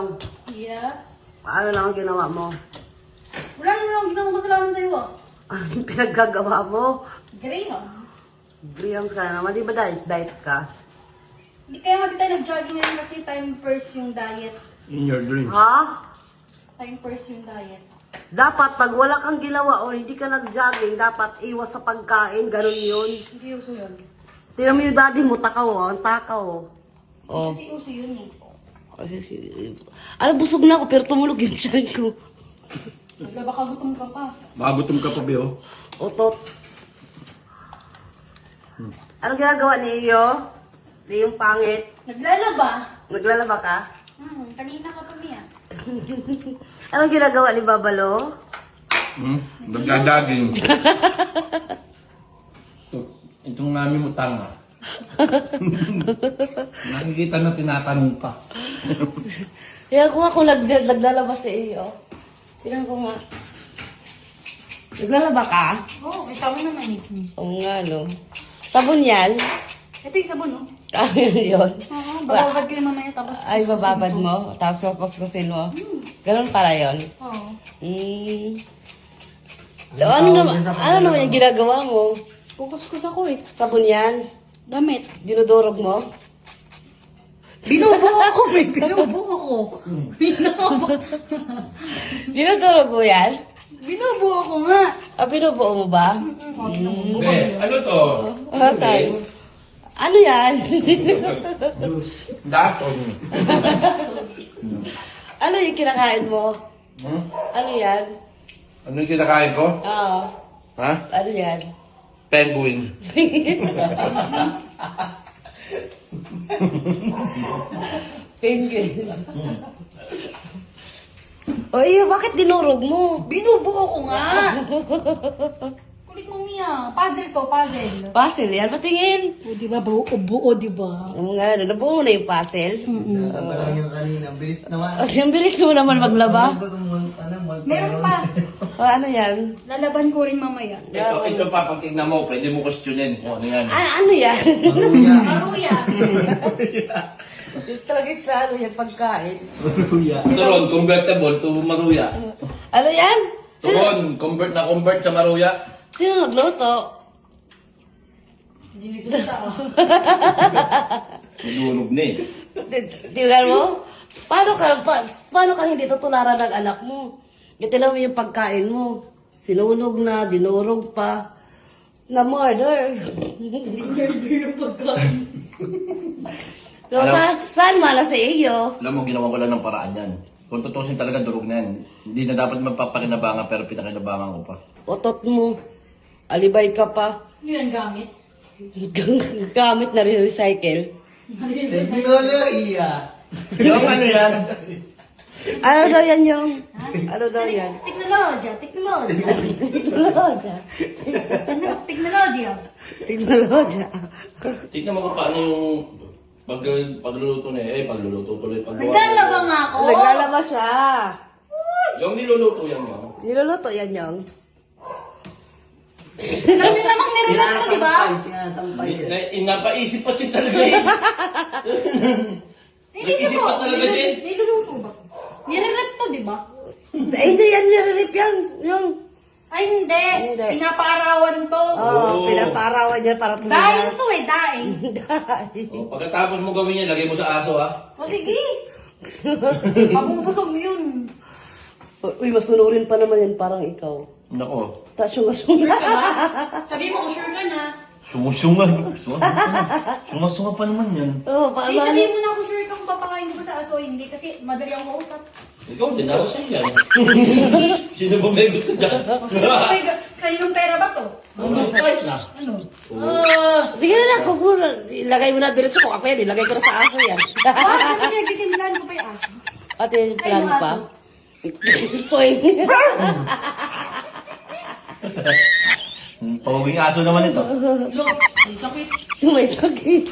Yong. Yes. Paano lang ang ginawa mo? Wala naman akong ginawang kasalanan sa'yo ah. Ano yung pinaggagawa mo? Graham. Grahams ka na naman. Di ba diet ka? Hindi kaya nga di tayo nag-jogging ngayon kasi time first yung diet. In your dreams. Ha? Time first yung diet. Dapat pag wala kang ginawa o hindi ka nag-jogging, dapat iwas sa pagkain. Ganun yun. Hindi uso yun. Tingnan mo yung daddy mo, takaw oh. Ang takaw oh. Oh. Kasi uso yun eh. Alam, busog na ako pero tumulog yung tiyan ko. Baka gutom ka pa. Magutom ka pa, Beo. Utot. Anong ginagawa ni Iyo? Di yung pangit. Naglalaba. Naglalaba ka? Kanina ka pa niya. Anong ginagawa ni Babalo? Nagdadaging. Itong namin mo tanga. Nakikita na tinatanong pa. Tingnan ko nga kung naglalaba si Iyo. Tingnan ko nga. Naglalaba ka? Oo, kita mo naman eh. Oo nga, no. Sabon yan? Ito yung sabon, no? Ah, yun. Oo, bababad ko yung mamaya tapos... Ay, bababad mo? Tapos kukuskusin mo? Ganun para yun? Oo. Ano naman yung ginagawa mo? Kukuskus ako eh. Sabon yan? Damit. Dinudurog mo? Binubuo ako, may binubuo ko. Dinudurog mo yan? Binubuo ko nga. Ah, binubuo mo ba? Hindi, ano to? Saan? Ano yan? Daton. Ano yung kinakain mo? Ano yan? Ano yung kinakain ko? Oo. Ha? Ano yan? Penguin. Penguin. O iyo, bakit dinurog mo? Binubuo ko nga. Kulit mo niya. Puzzle to, puzzle. Puzzle yan, patingin. O, di ba? Buo, di ba? Oo nga, nabuo mo na yung puzzle. Parang yung kanina, bilis naman. Ang bilis mo naman maglaba. Meron pa. O ano yan? Lalaban ko rin mamaya. Ito papatignan mo, pwede mo questionin kung ano yan. Ano yan? Maruya. Talaga sa ano yan, pagkain. Turon, convertible to maruya. Ano yan? Turon, convert sa maruya. Sino nagluto? Nilulog na eh. Tingnan mo? Paano ka hindi tutularan ng anak mo? Tingnan mo yung pagkain mo. Sinunog na, dinurog pa. Na-murder. Murder yung pagkain. So, saan mala sa iyo? Alam mo, ginawa ko lang ng paraan yan. Kung tutusin talaga, durog na yan. Hindi na dapat magpapakinabangan, pero pinakinabangan ko pa. Otot mo. Alibay ka pa. Ano yan gamit? Gamit na recycle. Teknolohiya. Yung ano yan? Ano daw yan yung? Ano daw yan? Teknologya. Teknologya. Teknologya. Teknologya. Tignan mo kung paano yung pagluluto na eh. Pagluluto tuloy. Naglalaba nga ako. Naglalaba siya. Yung niluluto yan yun. Niluluto yan yung. Alam niyo namang nirelate ko, di ba? Sinasampay. Napaisip pa siya talaga eh. Nilisip Nag-isip ko. pa talaga siya. Niluluto ba? Nirelate to, di ba? Hindi yan nililip yan. Yung. Ay, hindi. Hindi. Pinapaarawan to. Oh, pinaparawan niya para Daing to eh, daing. Oh, pagkatapos mo gawin yan, lagay mo sa aso ha. O sige. Mabubusog yun. Uy, masunurin pa naman yan parang ikaw. Nako. Tapos yung masunga. Sabi mo, kung sure ka na. Sunga-sunga. Sunga-sunga pa naman yan. Oh, Hindi, sabihin mo na kung sure ka kung papakain ko ba sa aso o hindi. Kasi madali akong kausap. Ikaw din, nasa sa'yo yan. Sino ba may gusto dyan? Kaninong pera ba to? Kahit na. Ano? Sige na lang, kung ilagay mo na diretso ko. Ako yan, ilagay ko na sa aso yan. Kasi nagtitimplahan ko pa yung aso. Ate, plan yung pa. aso. Poy. Pawawing aso naman ito. Look, may sakit. May sakit.